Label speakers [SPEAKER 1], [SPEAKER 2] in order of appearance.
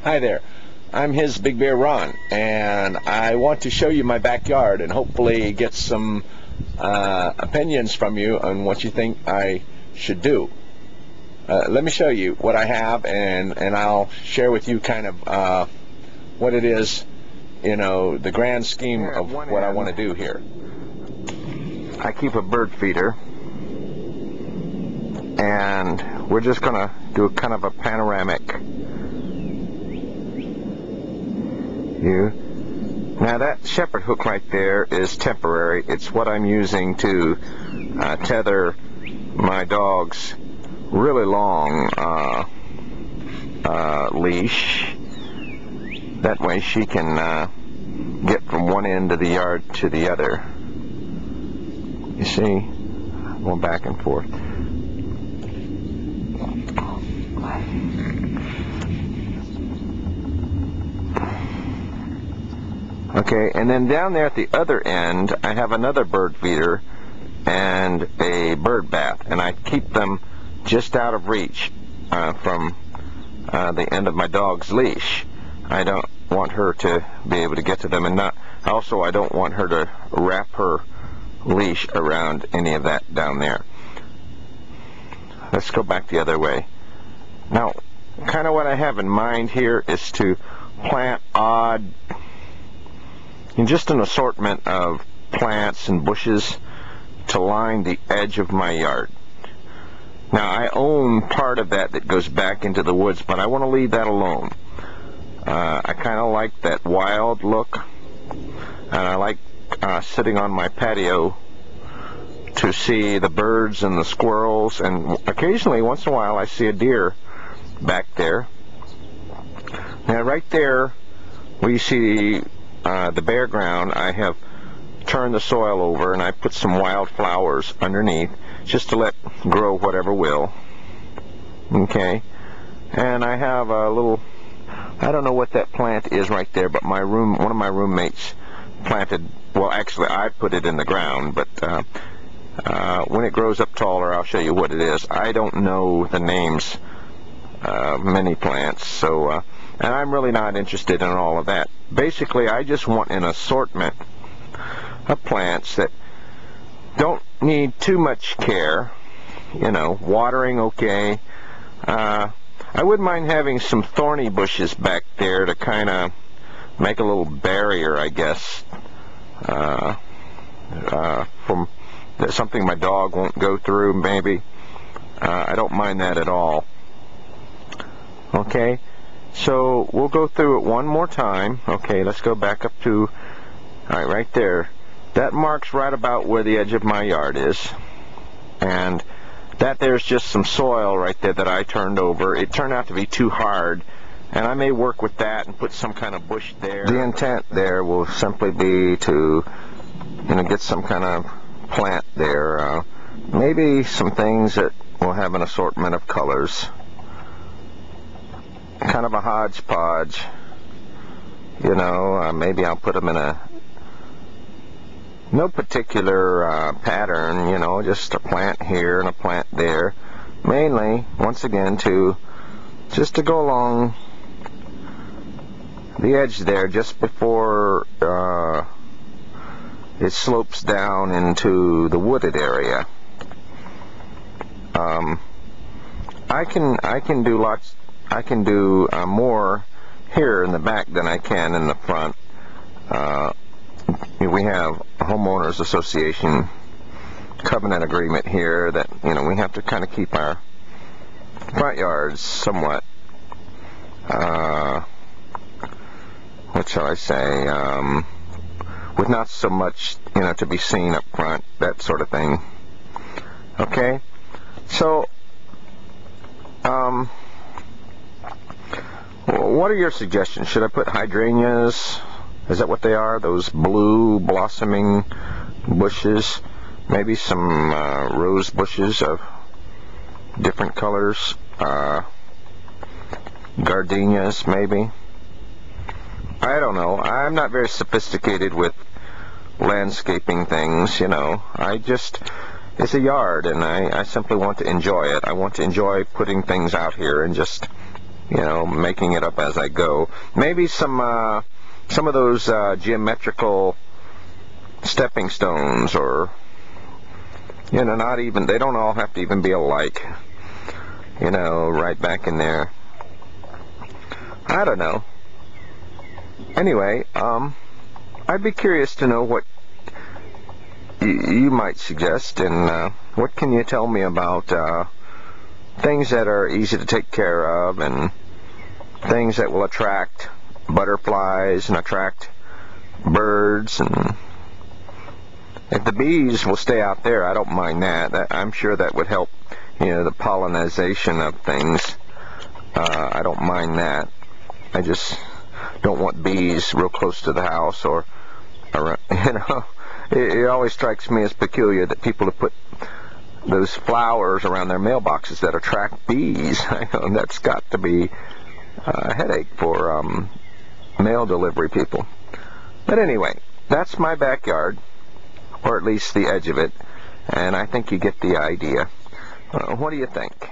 [SPEAKER 1] Hi there, I'm his Big Bear Ron, and I want to show you my backyard and hopefully get some opinions from you on what you think I should do. Let me show you what I have, and I'll share with you kind of what it is, you know, the grand scheme of what I want to do here. I keep a bird feeder, and we're just going to do kind of a panoramic view. Now that shepherd hook right there is temporary. It's what I'm using to tether my dog's really long leash. That way she can get from one end of the yard to the other. You see, going back and forth. Okay, and then down there at the other end, I have another bird feeder and a bird bath, and I keep them just out of reach from the end of my dog's leash. I don't want her to be able to get to them, and also I don't want her to wrap her leash around any of that down there. Let's go back the other way. Now, kind of what I have in mind here is to plant just an assortment of plants and bushes to line the edge of my yard. Now, I own part of that goes back into the woods, but I want to leave that alone. I kind of like that wild look, and I like sitting on my patio to see the birds and the squirrels, and occasionally, once in a while, I see a deer back there. Now, right there, where you see the bare ground, I have turned the soil over, and I put some wild flowers underneath just to let grow whatever will. Okay, and I have a little, I don't know what that plant is right there, but one of my roommates planted, well, actually I put it in the ground, but when it grows up taller, I'll show you what it is. I don't know the names of many plants, so and I'm really not interested in all of that. Basically, I just want an assortment of plants that don't need too much care. You know, watering okay. I wouldn't mind having some thorny bushes back there to kind of make a little barrier, I guess, from something my dog won't go through, maybe. I don't mind that at all. Okay, so we'll go through it one more time. Okay, let's go back up to, all right there. That marks right about where the edge of my yard is, and that there's just some soil right there that I turned over. It turned out to be too hard, and I may work with that and put some kind of bush there. The intent there will simply be to, you know, get some kind of plant there, maybe some things that will have an assortment of colors, kind of a hodge-podge, you know. Maybe I'll put them in no particular pattern, you know, just a plant here and a plant there, mainly, once again, just to go along the edge there just before it slopes down into the wooded area. I can do more here in the back than I can in the front. We have a homeowners association covenant agreement here that, you know, we have to kind of keep our front yards somewhat, what shall I say, with not so much, you know, to be seen up front, that sort of thing. Okay, so what are your suggestions? Should I put hydrangeas? Is that what they are? Those blue blossoming bushes? Maybe some rose bushes of different colors? Gardenias, maybe? I don't know. I'm not very sophisticated with landscaping things, you know. It's a yard, and I simply want to enjoy it. I want to enjoy putting things out here and just you know, making it up as I go. Maybe some of those geometrical stepping stones, or, you know, not even, they don't all have to even be alike, you know, right back in there. I don't know. Anyway, I'd be curious to know what you might suggest, and what can you tell me about things that are easy to take care of, and things that will attract butterflies and attract birds. And if the bees will stay out there, I don't mind that. I'm sure that would help, you know, the pollination of things. I don't mind that. I just don't want bees real close to the house, or you know, it always strikes me as peculiar that people have put those flowers around their mailboxes that attract bees. That's got to be a headache for mail delivery people. But anyway, that's my backyard, or at least the edge of it, and I think you get the idea. What do you think?